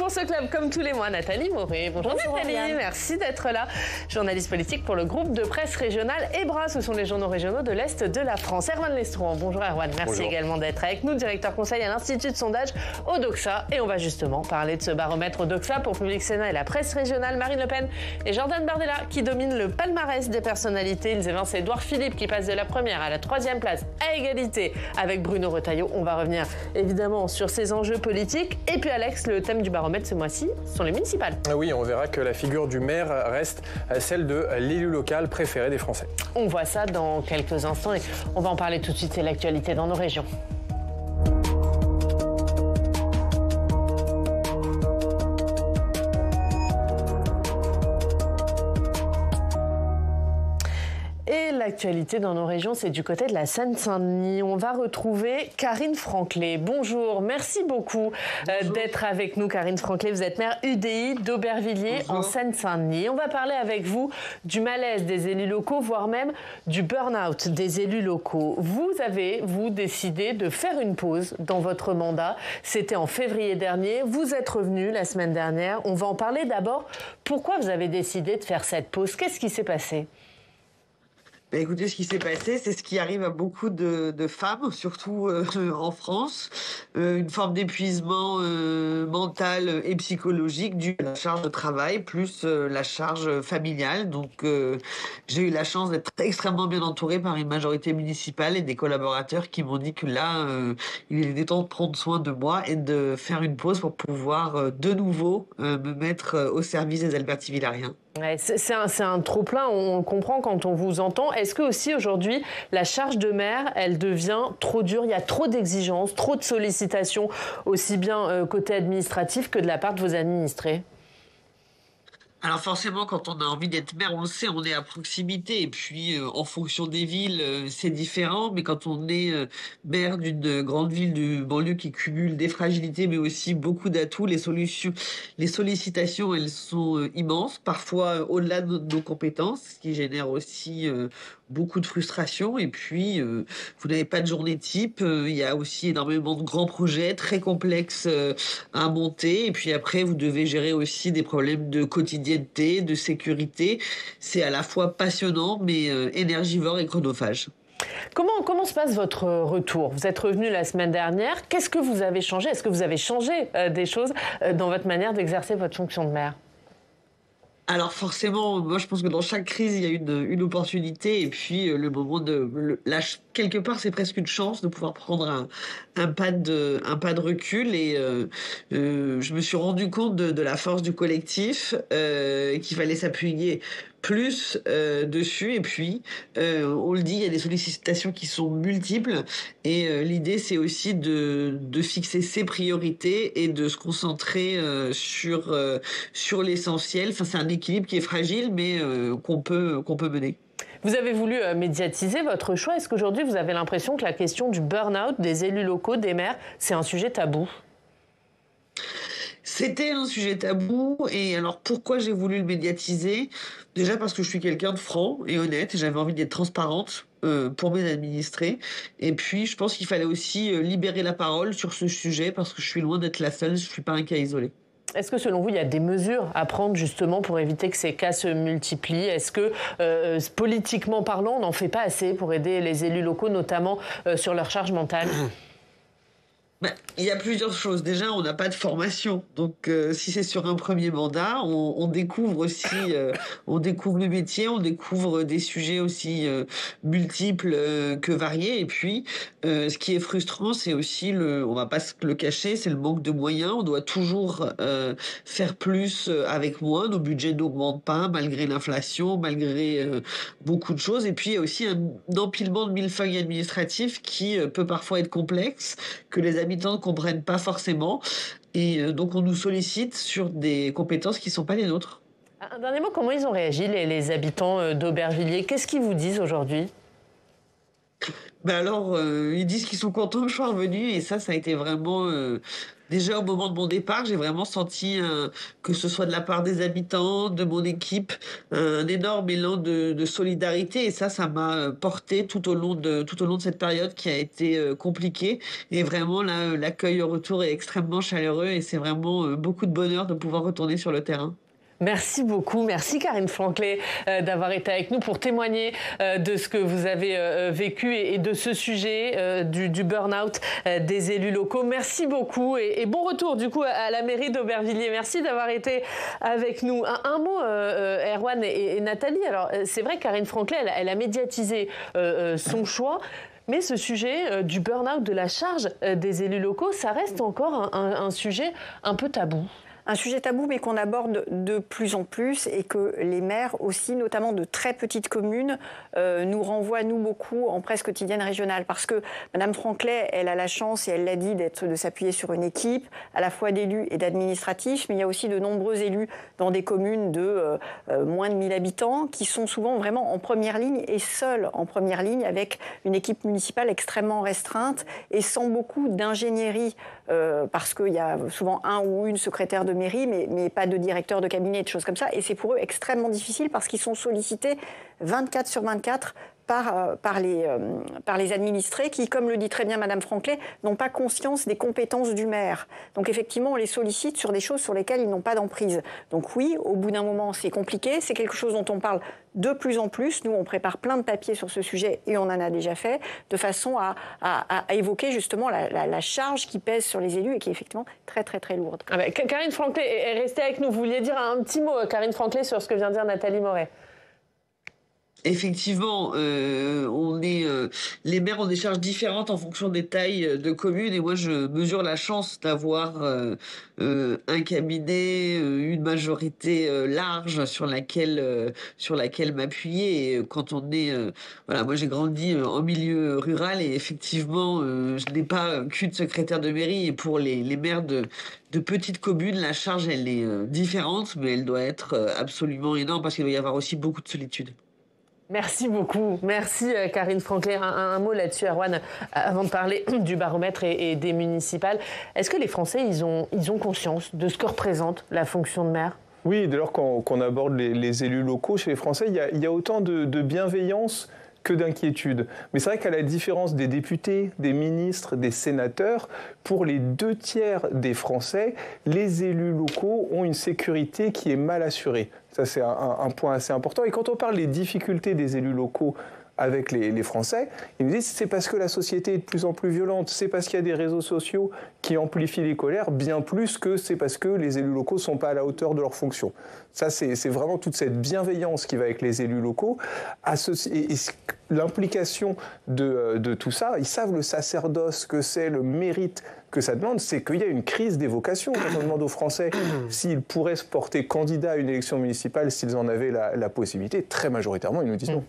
dans ce club, comme tous les mois, Nathalie Moré. Bonjour Nathalie, merci d'être là. Journaliste politique pour le groupe de presse régional EBRA. Ce sont les journaux régionaux de l'Est de la France. Erwan Lestrouan, bonjour Erwan, merci également d'être avec nous. Directeur conseil à l'Institut de sondage Odoxa. Et on va justement parler de ce baromètre Odoxa pour Public Sénat et la presse régionale. Marine Le Pen et Jordan Bardella qui dominent le palmarès des personnalités. Ils évincent Édouard Philippe qui passe de la première à la troisième place à égalité avec Bruno Retailleau. On va revenir évidemment sur ces enjeux politiques. Et puis Alex, le thème du baromètre ce mois-ci sont les municipales. Oui, on verra que la figure du maire reste celle de l'élu local préféré des Français. On voit ça dans quelques instants et on va en parler tout de suite. C'est l'actualité dans nos régions. L'actualité dans nos régions, c'est du côté de la Seine-Saint-Denis. On va retrouver Karine Franclet. Bonjour, merci beaucoup d'être avec nous. Karine Franclet, vous êtes maire UDI d'Aubervilliers en Seine-Saint-Denis. On va parler avec vous du malaise des élus locaux, voire même du burn-out des élus locaux. Vous avez, décidé de faire une pause dans votre mandat. C'était en février dernier. Vous êtes revenu la semaine dernière. On va en parler d'abord. Pourquoi vous avez décidé de faire cette pause? Qu'est-ce qui s'est passé? Écoutez, ce qui s'est passé, c'est ce qui arrive à beaucoup de femmes, surtout en France, une forme d'épuisement mental et psychologique dû à la charge de travail plus la charge familiale. Donc, j'ai eu la chance d'être extrêmement bien entourée par une majorité municipale et des collaborateurs qui m'ont dit que là, il est temps de prendre soin de moi et de faire une pause pour pouvoir de nouveau me mettre au service des Albertivillariens. Ouais, c'est un trop-plein, on le comprend quand on vous entend. Est-ce que aussi aujourd'hui, la charge de maire, elle devient trop dure? Il y a trop d'exigences, trop de sollicitations, aussi bien côté administratif que de la part de vos administrés? Alors forcément, quand on a envie d'être maire, on le sait, on est à proximité. Et puis, en fonction des villes, c'est différent. Mais quand on est maire d'une grande ville du banlieue qui cumule des fragilités, mais aussi beaucoup d'atouts, les sollicitations, elles sont immenses, parfois au-delà de nos compétences, ce qui génère aussi beaucoup de frustration. Et puis, vous n'avez pas de journée type. Il y a aussi énormément de grands projets très complexes à monter. Et puis après, vous devez gérer aussi des problèmes de quotidienneté, de sécurité. C'est à la fois passionnant, mais énergivore et chronophage. Comment se passe votre retour? Vous êtes revenu la semaine dernière. Qu'est-ce que vous avez changé? Est-ce que vous avez changé des choses dans votre manière d'exercer votre fonction de maire? Alors forcément, moi je pense que dans chaque crise, il y a une opportunité et puis le moment quelque part, c'est presque une chance de pouvoir prendre un pas de recul et je me suis rendu compte de la force du collectif, qu'il fallait s'appuyer plus dessus et puis on le dit, il y a des sollicitations qui sont multiples et l'idée c'est aussi de fixer ses priorités et de se concentrer sur l'essentiel. Enfin, c'est un équilibre qui est fragile mais qu'on peut mener. Vous avez voulu médiatiser votre choix. Est-ce qu'aujourd'hui vous avez l'impression que la question du burn-out des élus locaux, des maires, c'est un sujet tabou? C'était un sujet tabou et alors pourquoi j'ai voulu le médiatiser? Déjà parce que je suis quelqu'un de franc et honnête et j'avais envie d'être transparente pour mes administrés. Et puis je pense qu'il fallait aussi libérer la parole sur ce sujet parce que je suis loin d'être la seule, je suis pas un cas isolé. Est-ce que selon vous, il y a des mesures à prendre justement pour éviter que ces cas se multiplient? Est-ce que politiquement parlant, on n'en fait pas assez pour aider les élus locaux, notamment sur leur charge mentale? Il y a plusieurs choses. Déjà, on n'a pas de formation. Donc, si c'est sur un premier mandat, on découvre aussi, on découvre le métier, on découvre des sujets aussi multiples que variés. Et puis, ce qui est frustrant, c'est aussi on va pas se le cacher, c'est le manque de moyens. On doit toujours faire plus avec moins. Nos budgets n'augmentent pas malgré l'inflation, malgré beaucoup de choses. Et puis, il y a aussi un empilement de millefeuilles administratifs qui peut parfois être complexe, que les habitants ne comprennent pas forcément et donc on nous sollicite sur des compétences qui ne sont pas les nôtres. Un dernier mot, comment ils ont réagi les habitants d'Aubervilliers? Qu'est-ce qu'ils vous disent aujourd'hui? Alors, ils disent qu'ils sont contents que je sois revenu et ça a été vraiment Déjà au moment de mon départ, j'ai vraiment senti, que ce soit de la part des habitants, de mon équipe, un énorme élan de solidarité et ça m'a porté tout au long de cette période qui a été, compliquée et vraiment là, l'accueil au retour est extrêmement chaleureux et c'est vraiment, beaucoup de bonheur de pouvoir retourner sur le terrain. Merci beaucoup. Merci Karine Franclet d'avoir été avec nous pour témoigner de ce que vous avez vécu et de ce sujet du burn-out des élus locaux. Merci beaucoup et bon retour du coup à la mairie d'Aubervilliers. Merci d'avoir été avec nous. Un mot, Erwan et Nathalie. Alors c'est vrai que Karine Franclet, elle a médiatisé son choix. Mais ce sujet du burn-out, de la charge des élus locaux, ça reste encore un sujet un peu tabou. Un sujet tabou, mais qu'on aborde de plus en plus et que les maires aussi, notamment de très petites communes, nous renvoient, nous, beaucoup en presse quotidienne régionale. Parce que Mme Franclet, elle a la chance, et elle l'a dit, de s'appuyer sur une équipe, à la fois d'élus et d'administratifs, mais il y a aussi de nombreux élus dans des communes de moins de 1000 habitants qui sont souvent vraiment en première ligne et seuls en première ligne avec une équipe municipale extrêmement restreinte et sans beaucoup d'ingénierie parce qu'il y a souvent un ou une secrétaire de mairie, mais pas de directeur de cabinet, de choses comme ça. Et c'est pour eux extrêmement difficile parce qu'ils sont sollicités 24 sur 24 par les administrés qui, comme le dit très bien Mme Franclet, n'ont pas conscience des compétences du maire. Donc effectivement, on les sollicite sur des choses sur lesquelles ils n'ont pas d'emprise. Donc oui, au bout d'un moment, c'est compliqué. C'est quelque chose dont on parle de plus en plus. Nous, on prépare plein de papiers sur ce sujet et on en a déjà fait, de façon à évoquer justement la charge qui pèse sur les élus et qui est effectivement très, très, très lourde. Ah ben, Karine Franclet est restée avec nous. Vous vouliez dire un petit mot, Karine Franclet, sur ce que vient de dire Nathalie Moret? Effectivement, les maires ont des charges différentes en fonction des tailles de communes et moi je mesure la chance d'avoir un cabinet, une majorité large sur laquelle m'appuyer. Et quand on est, voilà, moi j'ai grandi en milieu rural et effectivement je n'ai pas qu'une secrétaire de mairie et pour les maires de petites communes, la charge elle est différente, mais elle doit être absolument énorme parce qu'il doit y avoir aussi beaucoup de solitude. Merci beaucoup. Merci Karine Franclet. Un mot là-dessus, Erwan, avant de parler du baromètre et des municipales. Est-ce que les Français, ils ont conscience de ce que représente la fonction de maire ? Oui, dès lors qu'on aborde les élus locaux chez les Français, il y a autant de bienveillance que d'inquiétude. Mais c'est vrai qu'à la différence des députés, des ministres, des sénateurs, pour les 2/3 des Français, les élus locaux ont une sécurité qui est mal assurée. Ça, c'est un point assez important. Et quand on parle des difficultés des élus locaux avec les Français, ils nous disent c'est parce que la société est de plus en plus violente, c'est parce qu'il y a des réseaux sociaux qui amplifient les colères, bien plus que c'est parce que les élus locaux ne sont pas à la hauteur de leurs fonctions. Ça, c'est vraiment toute cette bienveillance qui va avec les élus locaux. Et l'implication de tout ça, ils savent le sacerdoce que c'est, le mérite que ça demande, c'est qu'il y a une crise des vocations. Quand on demande aux Français s'ils pourraient se porter candidats à une élection municipale, s'ils en avaient la possibilité, très majoritairement, ils nous disent non.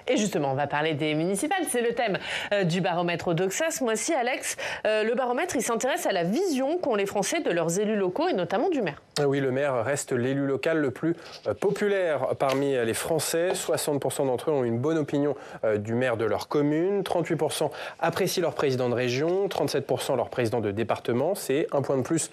Et justement, on va parler des municipales. C'est le thème du baromètre Odoxa. Ce mois-ci, Alex, le baromètre, il s'intéresse à la vision qu'ont les Français de leurs élus locaux et notamment du maire. Oui, le maire reste l'élu local le plus populaire parmi les Français. 60% d'entre eux ont une bonne opinion du maire de leur commune. 38% apprécient leur président de région. 37% leur président de département. C'est un point de plus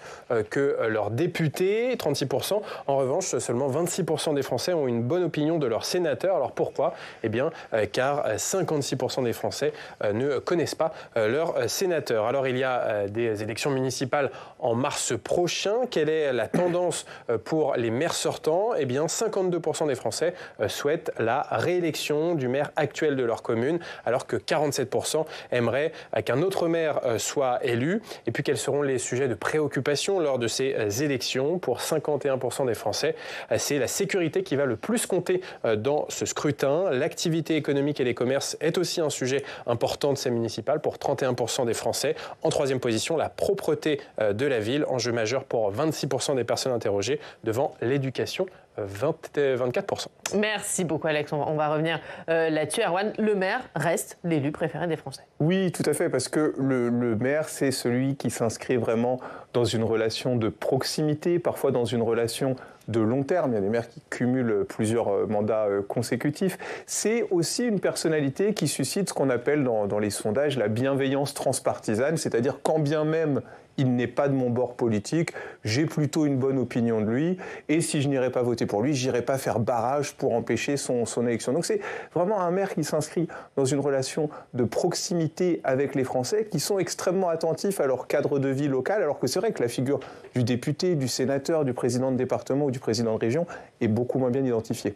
que leur député. 36%. En revanche, seulement 26% des Français ont une bonne opinion de leur sénateur. Alors pourquoi ? Eh bien, car 56% des Français ne connaissent pas leur sénateur. Alors, il y a des élections municipales en mars prochain. Quelle est la tendance pour les maires sortants ? Eh bien, 52% des Français souhaitent la réélection du maire actuel de leur commune, alors que 47% aimeraient qu'un autre maire soit élu. Et puis, quels seront les sujets de préoccupation lors de ces élections ? Pour 51% des Français, c'est la sécurité qui va le plus compter dans ce scrutin. L'activité économique et les commerces est aussi un sujet important de ces municipales pour 31% des Français. En troisième position, la propreté de la ville, enjeu majeur pour 26% des personnes interrogées, devant l'éducation, 24%. Merci beaucoup Alex, on va revenir là-dessus. Erwan, le maire reste l'élu préféré des Français. Oui, tout à fait, parce que le maire, c'est celui qui s'inscrit vraiment dans une relation de proximité, parfois dans une relation de long terme. Il y a des maires qui cumulent plusieurs mandats consécutifs. C'est aussi une personnalité qui suscite ce qu'on appelle dans les sondages la bienveillance transpartisane, c'est-à-dire quand bien même il n'est pas de mon bord politique, j'ai plutôt une bonne opinion de lui, et si je n'irai pas voter pour lui, j'irai pas faire barrage pour empêcher son élection. Donc c'est vraiment un maire qui s'inscrit dans une relation de proximité avec les Français, qui sont extrêmement attentifs à leur cadre de vie local, alors que c'est vrai que la figure du député, du sénateur, du président de département ou du président de région est beaucoup moins bien identifiée.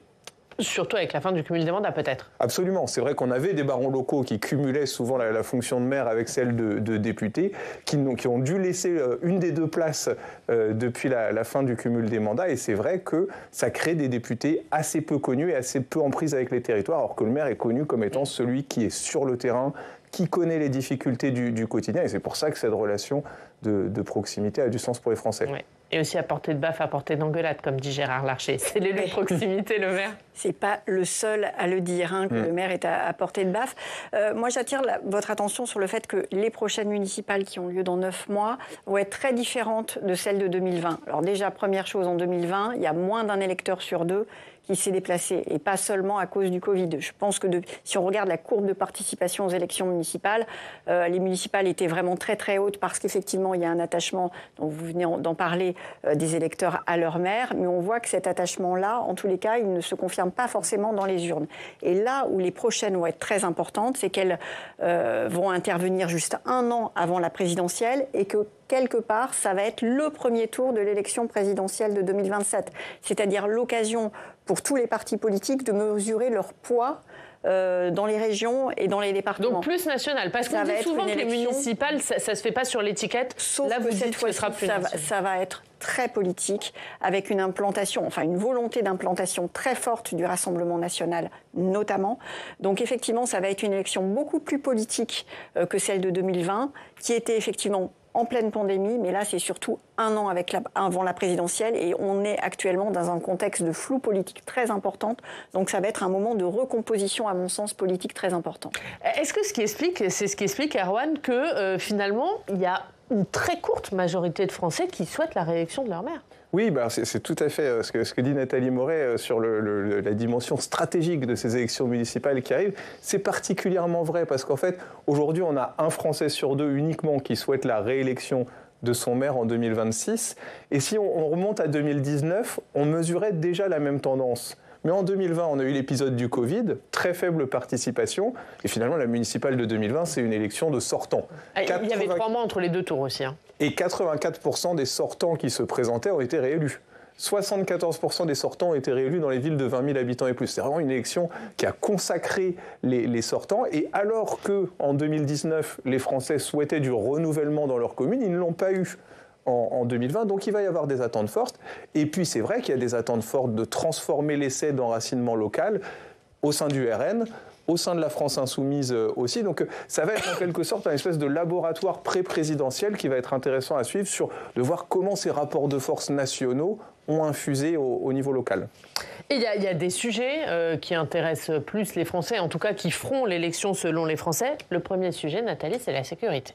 Surtout avec la fin du cumul des mandats, peut-être. Absolument. C'est vrai qu'on avait des barons locaux qui cumulaient souvent la fonction de maire avec celle de député, qui ont dû laisser une des deux places depuis la fin du cumul des mandats. Et c'est vrai que ça crée des députés assez peu connus et assez peu en prise avec les territoires, alors que le maire est connu comme étant celui qui est sur le terrain, qui connaît les difficultés du quotidien. Et c'est pour ça que cette relation de proximité a du sens pour les Français. Oui. Et aussi à portée de baffe, à portée d'engueulade, comme dit Gérard Larcher. C'est l'élu de proximité, le maire. C'est pas le seul à le dire, que le maire est à portée de baffe. Moi, j'attire votre attention sur le fait que les prochaines municipales qui ont lieu dans 9 mois vont être très différentes de celles de 2020. Alors déjà, première chose, en 2020, il y a moins d'un électeur sur 2 qui s'est déplacé, et pas seulement à cause du Covid. Je pense que si on regarde la courbe de participation aux élections municipales, les municipales étaient vraiment très très hautes parce qu'effectivement il y a un attachement, dont vous venez d'en parler, des électeurs à leur maire, mais on voit que cet attachement-là, en tous les cas, il ne se confirme pas forcément dans les urnes. Et là où les prochaines vont être très importantes, c'est qu'elles vont intervenir juste 1 an avant la présidentielle, et que quelque part, ça va être le premier tour de l'élection présidentielle de 2027. C'est-à-dire l'occasion pour tous les partis politiques de mesurer leur poids dans les régions et dans les départements. Donc plus national, parce qu'on dit souvent que les municipales, ça ne se fait pas sur l'étiquette. Sauf là, que vous cette dites que ce sera plus national. Ça va être très politique, avec une implantation, enfin une volonté d'implantation très forte du Rassemblement national notamment. Donc effectivement, ça va être une élection beaucoup plus politique que celle de 2020, qui était effectivement en pleine pandémie, mais là, c'est surtout 1 an avant la présidentielle, et on est actuellement dans un contexte de flou politique très important. Donc ça va être un moment de recomposition, à mon sens, politique très important. Est-ce que c'est ce qui explique, Erwan, que finalement, il y a une très courte majorité de Français qui souhaitent la réélection de leur maire? Oui, c'est tout à fait ce que dit Nathalie Moret sur la dimension stratégique de ces élections municipales qui arrivent. C'est particulièrement vrai parce qu'en fait, aujourd'hui, on a un Français sur 2 uniquement qui souhaite la réélection de son maire en 2026. Et si on remonte à 2019, on mesurait déjà la même tendance. Mais en 2020, on a eu l'épisode du Covid, très faible participation. Et finalement, la municipale de 2020, c'est une élection de sortants. Il y avait 3 mois entre les 2 tours aussi. Et 84% des sortants qui se présentaient ont été réélus. 74% des sortants ont été réélus dans les villes de 20 000 habitants et plus. C'est vraiment une élection qui a consacré les sortants. Et alors qu'en 2019, les Français souhaitaient du renouvellement dans leur commune, ils ne l'ont pas eu en 2020. Donc il va y avoir des attentes fortes. Et puis c'est vrai qu'il y a des attentes fortes de transformer l'essai d'enracinement local au sein du RN, au sein de la France insoumise aussi. Donc ça va être en quelque sorte un espèce de laboratoire pré-présidentiel qui va être intéressant à suivre, de voir comment ces rapports de force nationaux ont infusé au niveau local. Et il y a des sujets qui intéressent plus les Français, en tout cas qui feront l'élection selon les Français. Le premier sujet, Nathalie, c'est la sécurité.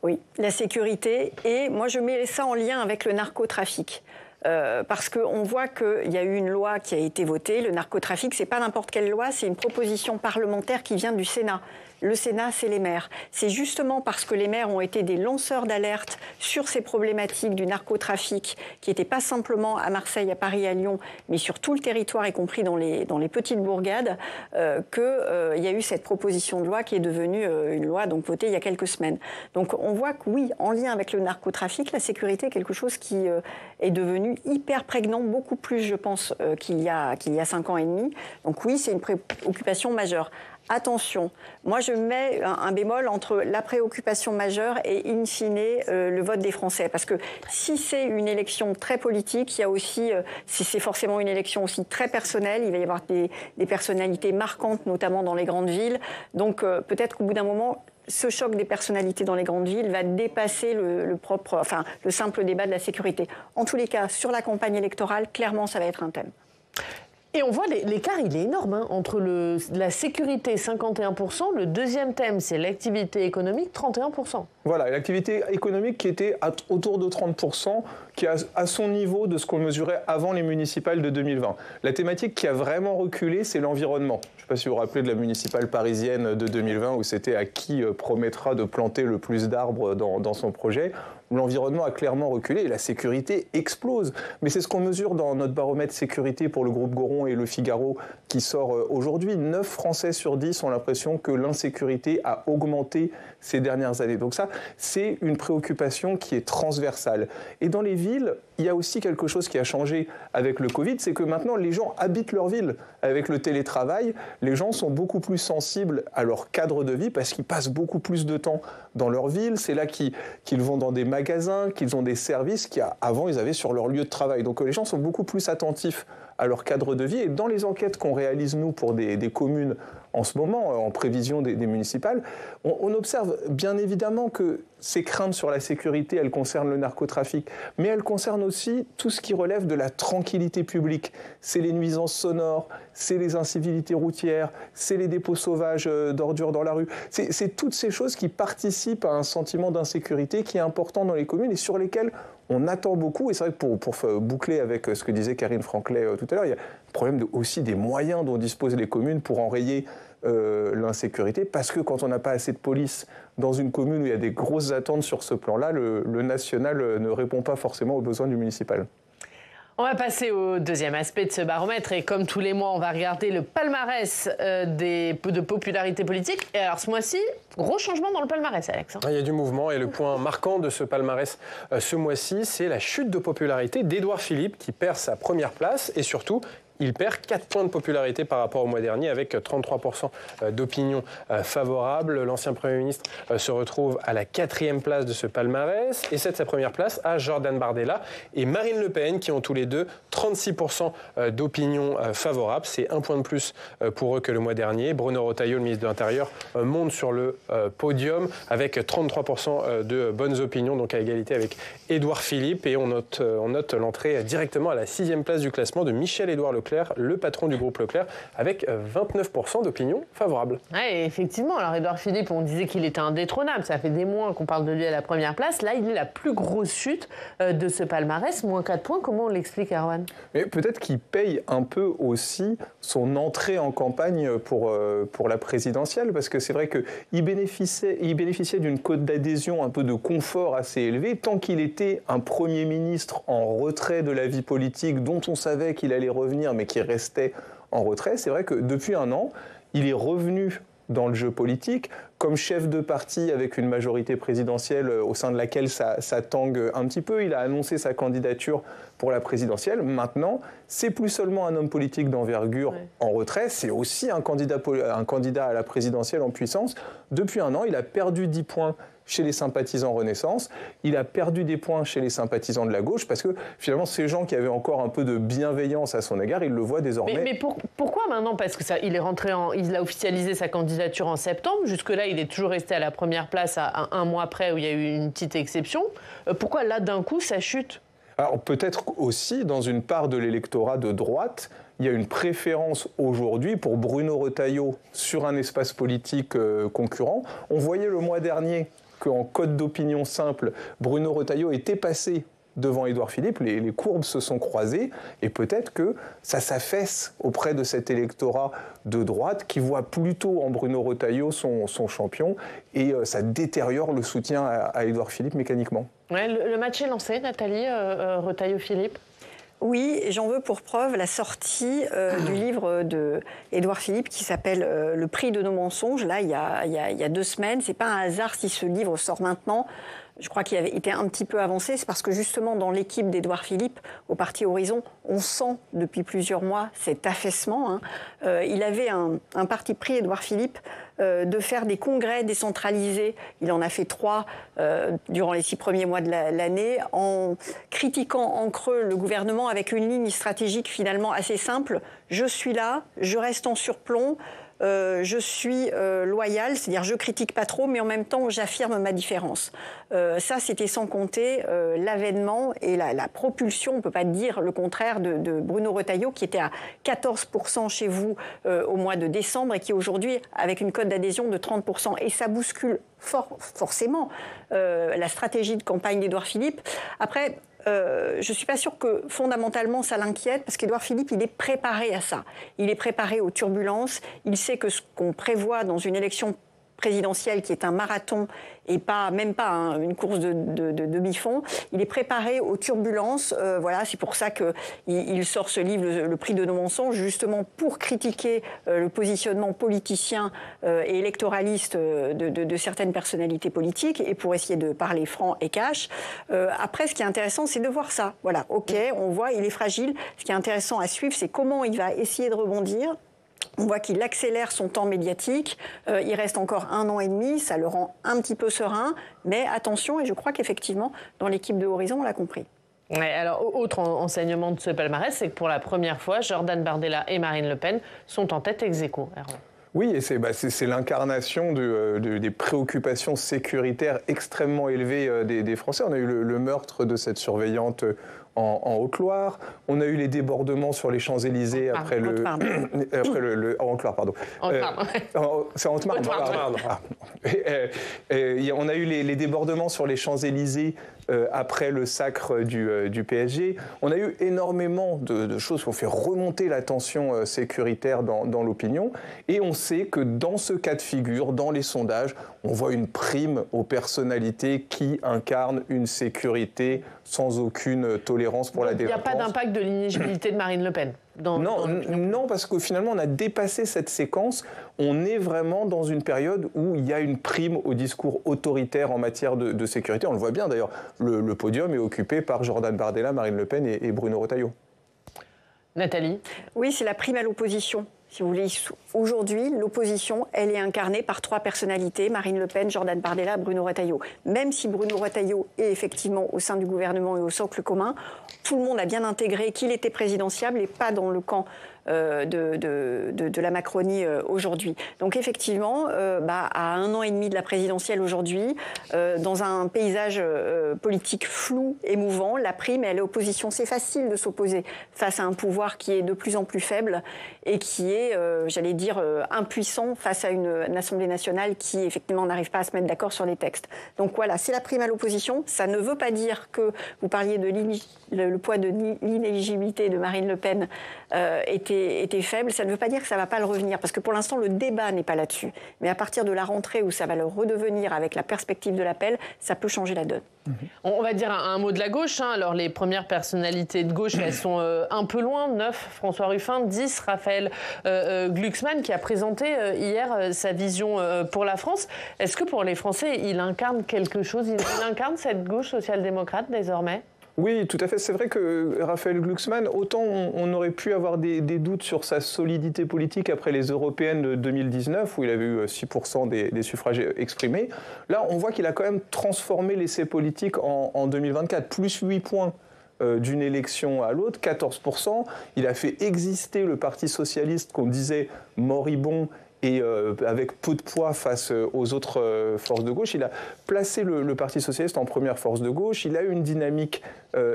Oui, la sécurité. Et moi, je mets ça en lien avec le narcotrafic. Parce qu'on voit qu'il y a eu une loi qui a été votée. Le narcotrafic, c'est pas n'importe quelle loi, c'est une proposition parlementaire qui vient du Sénat. Le Sénat, c'est les maires. C'est justement parce que les maires ont été des lanceurs d'alerte sur ces problématiques du narcotrafic, qui n'étaient pas simplement à Marseille, à Paris, à Lyon, mais sur tout le territoire, y compris dans les petites bourgades, qu'il y a eu cette proposition de loi qui est devenue une loi donc votée il y a quelques semaines. Donc on voit que oui, en lien avec le narcotrafic, la sécurité est quelque chose qui est devenu hyper prégnant, beaucoup plus, je pense, qu'il y a 5 ans et demi. Donc oui, c'est une préoccupation majeure. Attention, moi je mets un bémol entre la préoccupation majeure et in fine le vote des Français. Parce que si c'est une élection très politique, il y a aussi, si c'est forcément une élection aussi très personnelle, il va y avoir des personnalités marquantes, notamment dans les grandes villes. Donc peut-être qu'au bout d'un moment, ce choc des personnalités dans les grandes villes va dépasser le simple débat de la sécurité. En tous les cas, sur la campagne électorale, clairement, ça va être un thème. Et on voit l'écart, il est énorme entre la sécurité, 51%. Le deuxième thème, c'est l'activité économique, 31%. Voilà, l'activité économique qui était autour de 30%, qui est à son niveau de ce qu'on mesurait avant les municipales de 2020. La thématique qui a vraiment reculé, c'est l'environnement. Je ne sais pas si vous vous rappelez de la municipale parisienne de 2020, où c'était à qui promettra de planter le plus d'arbres dans son projet. l'environnement a clairement reculé et la sécurité explose. Mais c'est ce qu'on mesure dans notre baromètre sécurité pour le groupe Goron et Le Figaro qui sort aujourd'hui. 9 Français sur 10 ont l'impression que l'insécurité a augmenté ces dernières années. Donc ça, c'est une préoccupation qui est transversale. Et dans les villes, il y a aussi quelque chose qui a changé avec le Covid, c'est que maintenant les gens habitent leur ville. Avec le télétravail, les gens sont beaucoup plus sensibles à leur cadre de vie parce qu'ils passent beaucoup plus de temps dans leur ville. C'est là qu'ils vont dans des magasins, qu'ils ont des services qu'avant ils avaient sur leur lieu de travail. Donc les gens sont beaucoup plus attentifs à leur cadre de vie. Et dans les enquêtes qu'on réalise, nous, pour des communes en ce moment, en prévision des municipales, on observe bien évidemment que ces craintes sur la sécurité, elles concernent le narcotrafic, mais elles concernent aussi tout ce qui relève de la tranquillité publique. C'est les nuisances sonores, c'est les incivilités routières, c'est les dépôts sauvages d'ordures dans la rue. C'est toutes ces choses qui participent à un sentiment d'insécurité qui est important dans les communes et sur lesquelles on attend beaucoup. Et c'est vrai que pour boucler avec ce que disait Karine Franclet tout à l'heure, il y a le problème aussi des moyens dont disposent les communes pour enrayer l'insécurité, parce que quand on n'a pas assez de police dans une commune où il y a des grosses attentes sur ce plan-là, le national ne répond pas forcément aux besoins du municipal. On va passer au deuxième aspect de ce baromètre et comme tous les mois, on va regarder le palmarès de popularité politique. Et alors ce mois-ci, gros changement dans le palmarès, Alex. Il y a du mouvement et le point marquant de ce palmarès ce mois-ci, c'est la chute de popularité d'Édouard Philippe qui perd sa première place et surtout, il perd 4 points de popularité par rapport au mois dernier avec 33% d'opinion favorable. L'ancien Premier ministre se retrouve à la 4e place de ce palmarès et cède sa première place à Jordan Bardella et Marine Le Pen qui ont tous les deux 36% d'opinion favorable. C'est 1 point de plus pour eux que le mois dernier. Bruno Retailleau, le ministre de l'Intérieur, monte sur le podium avec 33% de bonnes opinions, donc à égalité avec Édouard Philippe. Et on note l'entrée directement à la 6e place du classement de Michel-Édouard Leclerc, le patron du groupe Leclerc, avec 29% d'opinion favorable. Ouais, effectivement. Alors, Édouard Philippe, on disait qu'il était indétrônable. Ça fait des mois qu'on parle de lui à la première place. Là, il est la plus grosse chute de ce palmarès, moins 4 points. Comment on l'explique, Erwan ? Mais peut-être qu'il paye un peu aussi son entrée en campagne pour la présidentielle, parce que c'est vrai qu'il bénéficiait d'une cote d'adhésion, un peu de confort assez élevé, tant qu'il était un Premier ministre en retrait de la vie politique, dont on savait qu'il allait revenir, mais qui restait en retrait. C'est vrai que depuis un an, il est revenu dans le jeu politique, comme chef de parti avec une majorité présidentielle au sein de laquelle ça tangue un petit peu. Il a annoncé sa candidature pour la présidentielle. Maintenant, c'est plus seulement un homme politique d'envergure en retrait, c'est aussi un candidat à la présidentielle en puissance. Depuis un an, il a perdu 10 points chez les sympathisants Renaissance, il a perdu des points chez les sympathisants de la gauche, parce que finalement, ces gens qui avaient encore un peu de bienveillance à son égard, ils le voient désormais. Mais pourquoi maintenant ? Parce que il a officialisé sa candidature en septembre. Jusque-là, il est toujours resté à la première place à un mois près où il y a eu une petite exception. Pourquoi là, d'un coup, ça chute ? Alors peut-être aussi, dans une part de l'électorat de droite, il y a une préférence aujourd'hui pour Bruno Retailleau sur un espace politique concurrent. On voyait le mois dernier qu'en cote d'opinion simple, Bruno Retailleau était passé devant Édouard Philippe, les courbes se sont croisées et peut-être que ça s'affaisse auprès de cet électorat de droite qui voit plutôt en Bruno Retailleau son champion et ça détériore le soutien à Édouard Philippe mécaniquement. Ouais, le match est lancé, Nathalie, Retailleau-Philippe. Oui, j'en veux pour preuve la sortie du livre d'Édouard Philippe qui s'appelle « Le prix de nos mensonges ». Là, il y a 2 semaines. C'est pas un hasard si ce livre sort maintenant. Je crois qu'il avait été un petit peu avancé. C'est parce que justement, dans l'équipe d'Édouard Philippe, au Parti Horizon, on sent depuis plusieurs mois cet affaissement. Il avait un parti pris, Édouard Philippe, de faire des congrès décentralisés. Il en a fait 3 durant les 6 premiers mois de l'année, en critiquant en creux le gouvernement avec une ligne stratégique finalement assez simple. Je suis là, je reste en surplomb, je suis loyal, c'est-à-dire je critique pas trop, mais en même temps j'affirme ma différence. Ça, c'était sans compter l'avènement et la propulsion, on ne peut pas dire le contraire, de Bruno Retailleau, qui était à 14% chez vous au mois de décembre et qui aujourd'hui, avec une cote d'adhésion de 30%. Et ça bouscule forcément la stratégie de campagne d'Édouard Philippe. Après, je ne suis pas sûre que fondamentalement ça l'inquiète, parce qu'Édouard Philippe, il est préparé à ça. Il est préparé aux turbulences. Il sait que ce qu'on prévoit dans une élection présidentielle qui est un marathon et même pas une course de demi-fond. Il est préparé aux turbulences. Voilà, c'est pour ça qu'il sort ce livre, Le prix de nos mensonges, justement pour critiquer le positionnement politicien et électoraliste de certaines personnalités politiques et pour essayer de parler franc et cash. Après, ce qui est intéressant, c'est de voir ça. Voilà, ok, on voit, il est fragile. Ce qui est intéressant à suivre, c'est comment il va essayer de rebondir. On voit qu'il accélère son temps médiatique. Il reste encore 1 an et demi. Ça le rend un petit peu serein. Mais attention, et je crois qu'effectivement, dans l'équipe de Horizon, on l'a compris. Ouais, alors, autre enseignement de ce palmarès, c'est que pour la première fois, Jordan Bardella et Marine Le Pen sont en tête ex-aequo. Oui, et c'est l'incarnation des préoccupations sécuritaires extrêmement élevées des Français. On a eu le meurtre de cette surveillante en Haute-Loire. On a eu les débordements sur les Champs-Élysées en Haute-Loire, pardon. C'est en Haute-Marne. On a eu les débordements sur les Champs-Élysées après le sacre du PSG. On a eu énormément de choses qui ont fait remonter la tension sécuritaire dans l'opinion. Et on sait que dans ce cas de figure, dans les sondages, on voit une prime aux personnalités qui incarnent une sécurité sans aucune tolérance pour la délinquance. Il n'y a pas d'impact de l'inéligibilité de Marine Le Pen non, parce qu'au finalement, on a dépassé cette séquence. On est vraiment dans une période où il y a une prime au discours autoritaire en matière de sécurité. On le voit bien d'ailleurs. Le podium est occupé par Jordan Bardella, Marine Le Pen et Bruno Retailleau. Nathalie ? Oui, c'est la prime à l'opposition. Si vous voulez, aujourd'hui, l'opposition, elle est incarnée par 3 personnalités, Marine Le Pen, Jordan Bardella, Bruno Retailleau. Même si Bruno Retailleau est effectivement au sein du gouvernement et au socle commun, tout le monde a bien intégré qu'il était présidentiable et pas dans le camp de la Macronie aujourd'hui. Donc effectivement, à 1 an et demi de la présidentielle aujourd'hui, dans un paysage politique flou et mouvant, la prime, elle est opposition. C'est facile de s'opposer face à un pouvoir qui est de plus en plus faible et qui est, impuissant face à une Assemblée nationale qui, effectivement, n'arrive pas à se mettre d'accord sur les textes. Donc voilà, c'est la prime à l'opposition. Ça ne veut pas dire que, vous parliez de le poids de l'inéligibilité de Marine Le Pen était faible. Ça ne veut pas dire que ça ne va pas le revenir, parce que pour l'instant, le débat n'est pas là-dessus. Mais à partir de la rentrée où ça va le redevenir avec la perspective de l'appel, ça peut changer la donne. On va dire un mot de la gauche. Alors, les premières personnalités de gauche, elles sont un peu loin. 9, François Ruffin. 10, Raphaël Glucksmann, qui a présenté hier sa vision pour la France. Est-ce que pour les Français, il incarne quelque chose ? Il incarne cette gauche social-démocrate désormais ? Oui, tout à fait. C'est vrai que Raphaël Glucksmann, autant on aurait pu avoir des doutes sur sa solidité politique après les européennes de 2019, où il avait eu 6% des suffrages exprimés. Là, on voit qu'il a quand même transformé l'essai politique en 2024, plus 8 points d'une élection à l'autre, 14%. Il a fait exister le Parti socialiste qu'on disait moribond et avec peu de poids face aux autres forces de gauche. Il a placé le Parti socialiste en première force de gauche. Il a eu une dynamique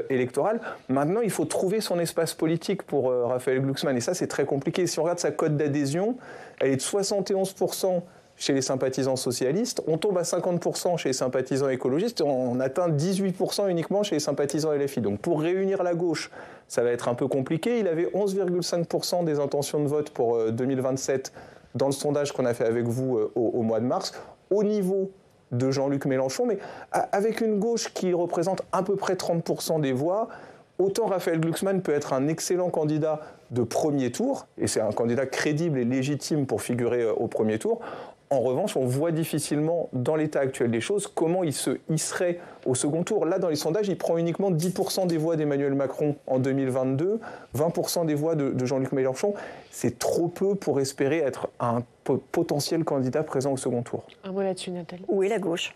électorale. Maintenant, il faut trouver son espace politique pour Raphaël Glucksmann. Et ça, c'est très compliqué. Si on regarde sa cote d'adhésion, elle est de 71% chez les sympathisants socialistes. On tombe à 50% chez les sympathisants écologistes. Et on atteint 18% uniquement chez les sympathisants LFI. Donc pour réunir la gauche, ça va être un peu compliqué. Il avait 11,5% des intentions de vote pour 2027 dans le sondage qu'on a fait avec vous au mois de mars, au niveau de Jean-Luc Mélenchon, mais avec une gauche qui représente à peu près 30% des voix, autant Raphaël Glucksmann peut être un excellent candidat de premier tour, et c'est un candidat crédible et légitime pour figurer au premier tour. En revanche, on voit difficilement, dans l'état actuel des choses, comment il se hisserait au second tour. Là, dans les sondages, il prend uniquement 10% des voix d'Emmanuel Macron en 2022, 20% des voix de Jean-Luc Mélenchon. C'est trop peu pour espérer être un potentiel candidat présent au second tour. Un mot là-dessus, Nathalie. Où est la gauche ?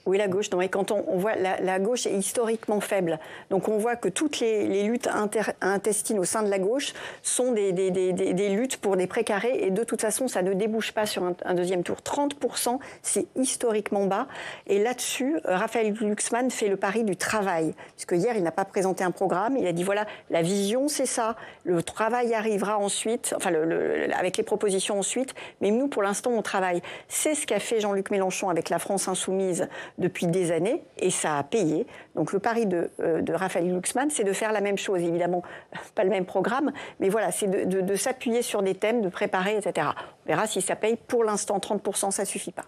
Oui, la gauche. Non, mais quand on voit la gauche est historiquement faible. Donc on voit que toutes les luttes intestines au sein de la gauche sont des luttes pour des précarés et de toute façon, ça ne débouche pas sur un deuxième tour. 30%, c'est historiquement bas. Et là-dessus, Raphaël Glucksmann fait le pari du travail. Puisque hier, il n'a pas présenté un programme. Il a dit voilà, la vision, c'est ça. Le travail arrivera ensuite, enfin, avec les propositions ensuite. Mais nous, pour l'instant, on travaille. C'est ce qu'a fait Jean-Luc Mélenchon avec la France insoumise depuis des années et ça a payé. Donc le pari de Raphaël Glucksmann, c'est de faire la même chose. Évidemment, pas le même programme, mais voilà, c'est de s'appuyer sur des thèmes, de préparer, etc. On verra si ça paye. Pour l'instant, 30%, ça ne suffit pas.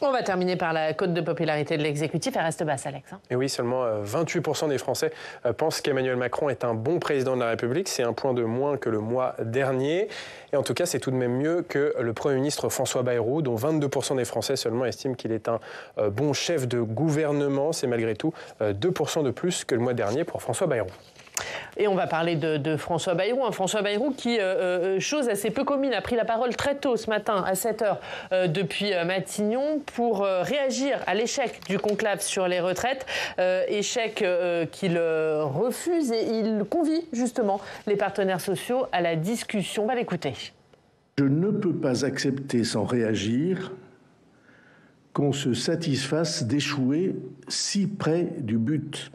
On va terminer par la cote de popularité de l'exécutif. Elle reste basse, Alex. Et oui, seulement 28% des Français pensent qu'Emmanuel Macron est un bon président de la République. C'est un point de moins que le mois dernier. Et en tout cas, c'est tout de même mieux que le Premier ministre François Bayrou, dont 22% des Français seulement estiment qu'il est un bon chef de gouvernement. C'est malgré tout 2% de plus que le mois dernier pour François Bayrou. Et on va parler de François Bayrou. François Bayrou qui, chose assez peu commune, a pris la parole très tôt ce matin à 7h depuis Matignon pour réagir à l'échec du conclave sur les retraites. Échec qu'il refuse et il convie justement les partenaires sociaux à la discussion. On va l'écouter. Je ne peux pas accepter sans réagir qu'on se satisfasse d'échouer si près du but.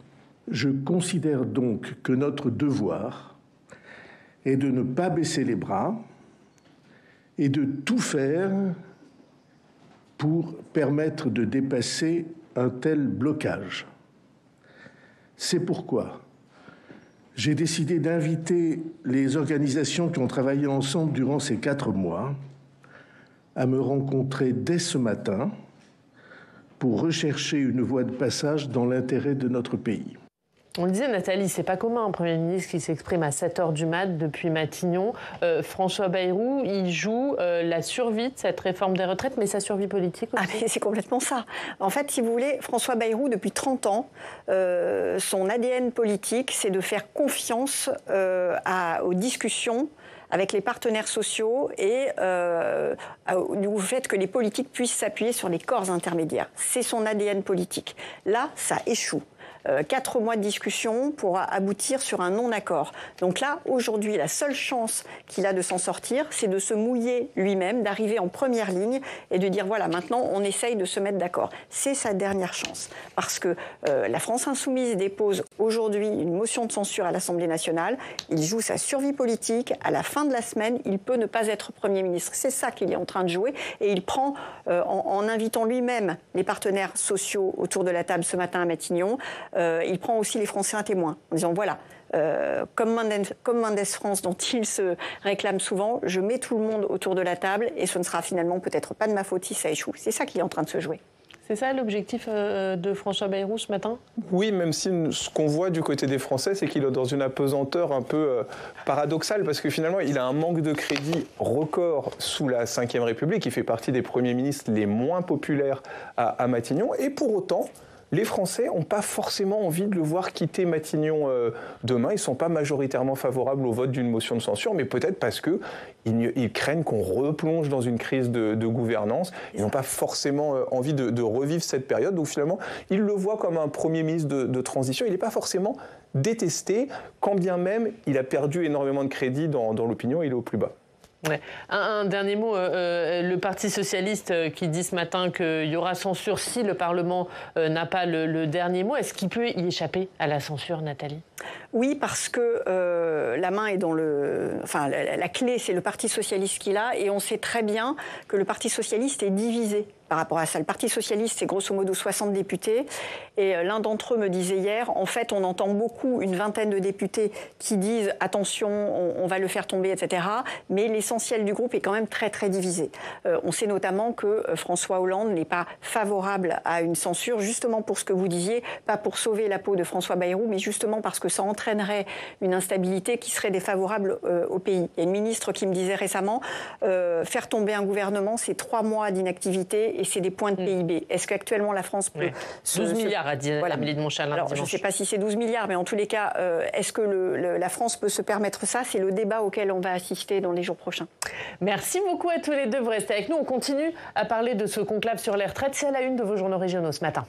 Je considère donc que notre devoir est de ne pas baisser les bras et de tout faire pour permettre de dépasser un tel blocage. C'est pourquoi j'ai décidé d'inviter les organisations qui ont travaillé ensemble durant ces 4 mois à me rencontrer dès ce matin pour rechercher une voie de passage dans l'intérêt de notre pays. On le disait, Nathalie, c'est pas commun un Premier ministre qui s'exprime à 7h du mat depuis Matignon. François Bayrou, il joue la survie de cette réforme des retraites, mais sa survie politique aussi. Ah, mais c'est complètement ça. En fait, si vous voulez, François Bayrou, depuis 30 ans, son ADN politique, c'est de faire confiance aux discussions avec les partenaires sociaux et au fait que les politiques puissent s'appuyer sur les corps intermédiaires. C'est son ADN politique. Là, ça échoue. 4 mois de discussion pour aboutir sur un non-accord. Donc là, aujourd'hui, la seule chance qu'il a de s'en sortir, c'est de se mouiller lui-même, d'arriver en première ligne et de dire, voilà, maintenant, on essaye de se mettre d'accord. C'est sa dernière chance. Parce que la France Insoumise dépose aujourd'hui une motion de censure à l'Assemblée nationale. Il joue sa survie politique. À la fin de la semaine, il peut ne pas être Premier ministre. C'est ça qu'il est en train de jouer. Et il prend, en invitant lui-même les partenaires sociaux autour de la table ce matin à Matignon, il prend aussi les Français à témoin, en disant voilà, comme Mendes France, dont il se réclame souvent, je mets tout le monde autour de la table et ce ne sera finalement peut-être pas de ma faute si ça échoue. C'est ça qui est en train de se jouer. C'est ça l'objectif de François Bayrou ce matin ? Oui, même si ce qu'on voit du côté des Français, c'est qu'il est dans une apesanteur un peu paradoxale, parce que finalement, il a un manque de crédit record sous la Ve République. Il fait partie des premiers ministres les moins populaires à Matignon, et pour autant, les Français n'ont pas forcément envie de le voir quitter Matignon demain. Ils ne sont pas majoritairement favorables au vote d'une motion de censure, mais peut-être parce qu'ils craignent qu'on replonge dans une crise de gouvernance. Ils n'ont pas forcément envie de revivre cette période. Donc finalement, ils le voient comme un Premier ministre de transition. Il n'est pas forcément détesté, quand bien même il a perdu énormément de crédit dans l'opinion et il est au plus bas. Ouais. Un dernier mot, le Parti socialiste qui dit ce matin qu'il y aura censure si le Parlement n'a pas le dernier mot. Est-ce qu'il peut y échapper à la censure, Nathalie ? Oui, parce que la main est dans le... Enfin, la clé, c'est le Parti socialiste qui l'a, et on sait très bien que le Parti socialiste est divisé par rapport à ça. Le Parti socialiste, c'est grosso modo 60 députés, et l'un d'entre eux me disait hier, en fait, on entend beaucoup, une vingtaine de députés qui disent « attention, on va le faire tomber », etc., mais l'essentiel du groupe est quand même très, très divisé. On sait notamment que François Hollande n'est pas favorable à une censure, justement pour ce que vous disiez, pas pour sauver la peau de François Bayrou, mais justement parce que ça entraînerait une instabilité qui serait défavorable au pays. Il y a une ministre qui me disait récemment, faire tomber un gouvernement, c'est 3 mois d'inactivité et c'est des points de PIB. Est-ce qu'actuellement la France peut... 12 milliards, a dit Amélie de Montchalin. Alors, je ne sais pas si c'est 12 milliards, mais en tous les cas, est-ce que la France peut se permettre ça ? C'est le débat auquel on va assister dans les jours prochains. Merci beaucoup à tous les deux. Vous restez avec nous. On continue à parler de ce conclave sur les retraites. C'est à la une de vos journaux régionaux ce matin.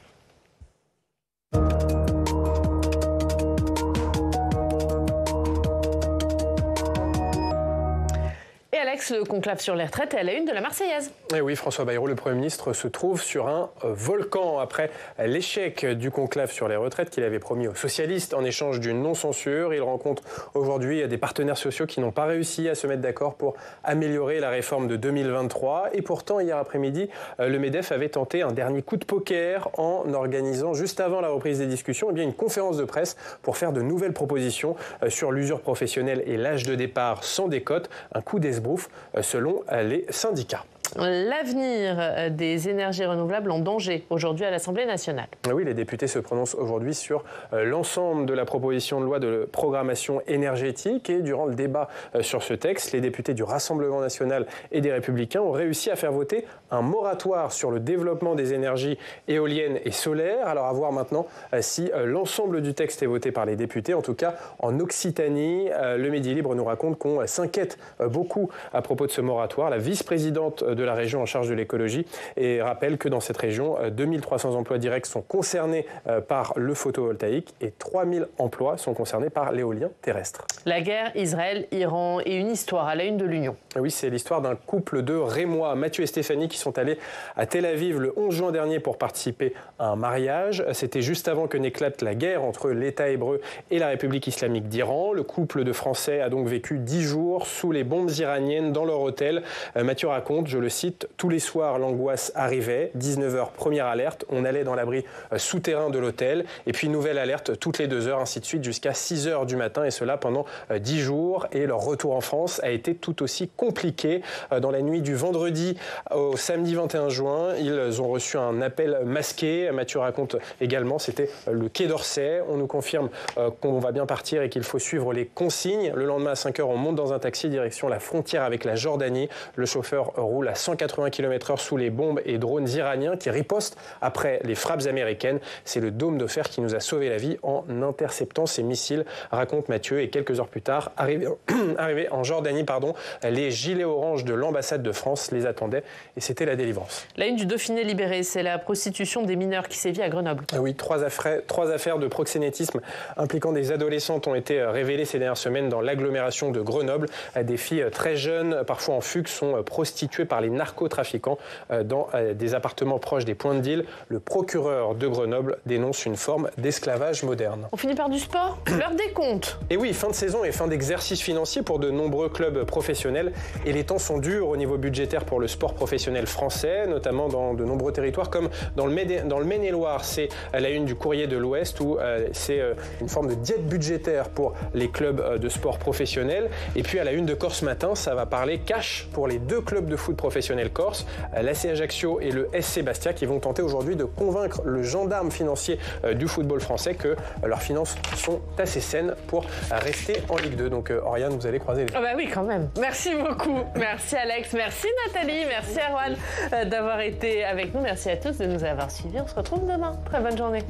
Et Alex, le conclave sur les retraites est à la une de la Marseillaise. Et oui, François Bayrou, le Premier ministre, se trouve sur un volcan après l'échec du conclave sur les retraites qu'il avait promis aux socialistes en échange d'une non-censure. Il rencontre aujourd'hui des partenaires sociaux qui n'ont pas réussi à se mettre d'accord pour améliorer la réforme de 2023. Et pourtant, hier après-midi, le MEDEF avait tenté un dernier coup de poker en organisant, juste avant la reprise des discussions, une conférence de presse pour faire de nouvelles propositions sur l'usure professionnelle et l'âge de départ sans décote. Un coup d'esbrouf selon les syndicats. L'avenir des énergies renouvelables en danger aujourd'hui à l'Assemblée nationale. Oui, les députés se prononcent aujourd'hui sur l'ensemble de la proposition de loi de programmation énergétique et durant le débat sur ce texte, les députés du Rassemblement national et des Républicains ont réussi à faire voter un moratoire sur le développement des énergies éoliennes et solaires. Alors à voir maintenant si l'ensemble du texte est voté par les députés. En tout cas, en Occitanie, le Midi Libre nous raconte qu'on s'inquiète beaucoup à propos de ce moratoire. La vice-présidente de la région en charge de l'écologie et rappelle que dans cette région, 2300 emplois directs sont concernés par le photovoltaïque et 3000 emplois sont concernés par l'éolien terrestre. La guerre Israël-Iran et une histoire à la une de l'Union. Oui, c'est l'histoire d'un couple de Rémois, Mathieu et Stéphanie, qui sont allés à Tel Aviv le 11 juin dernier pour participer à un mariage. C'était juste avant que n'éclate la guerre entre l'État hébreu et la République islamique d'Iran. Le couple de Français a donc vécu 10 jours sous les bombes iraniennes dans leur hôtel. Mathieu raconte, je le cite, « Tous les soirs, l'angoisse arrivait. 19h, première alerte. On allait dans l'abri souterrain de l'hôtel. Et puis, nouvelle alerte toutes les 2 heures, ainsi de suite, jusqu'à 6h du matin. Et cela pendant 10 jours. Et leur retour en France a été tout aussi compliqué. Dans la nuit du vendredi au samedi 21 juin, ils ont reçu un appel masqué. Mathieu raconte également, c'était le Quai d'Orsay. On nous confirme qu'on va bien partir et qu'il faut suivre les consignes. Le lendemain à 5h, on monte dans un taxi direction la frontière avec la Jordanie. Le chauffeur roule à 180 km/h sous les bombes et drones iraniens qui ripostent après les frappes américaines. C'est le dôme de fer qui nous a sauvé la vie en interceptant ces missiles, raconte Mathieu. Et quelques heures plus tard, arrivé en Jordanie, les gilets orange de l'ambassade de France les attendaient et c'était la délivrance. La une du Dauphiné libéré, c'est la prostitution des mineurs qui sévit à Grenoble. Oui, trois affaires de proxénétisme impliquant des adolescentes ont été révélées ces dernières semaines dans l'agglomération de Grenoble. Des filles très jeunes, parfois en fugue, sont prostituées par les narcotrafiquants dans des appartements proches des points de deal. Le procureur de Grenoble dénonce une forme d'esclavage moderne. On finit par du sport, l'heure des comptes. Et oui, fin de saison et fin d'exercice financier pour de nombreux clubs professionnels. Et les temps sont durs au niveau budgétaire pour le sport professionnel français, notamment dans de nombreux territoires comme dans le Maine-et-Loire. C'est à la une du Courrier de l'Ouest où c'est une forme de diète budgétaire pour les clubs de sport professionnels. Et puis à la une de Corse Matin, ça va parler cash pour les 2 clubs de foot professionnels corse, l'AC Ajaccio et le SC Bastia, qui vont tenter aujourd'hui de convaincre le gendarme financier du football français que leurs finances sont assez saines pour rester en Ligue 2. Donc Oriane, vous allez croiser les... Ah bah oui, quand même. Merci beaucoup. Merci Alex, merci Nathalie, merci Erwan d'avoir été avec nous. Merci à tous de nous avoir suivis. On se retrouve demain. Très bonne journée.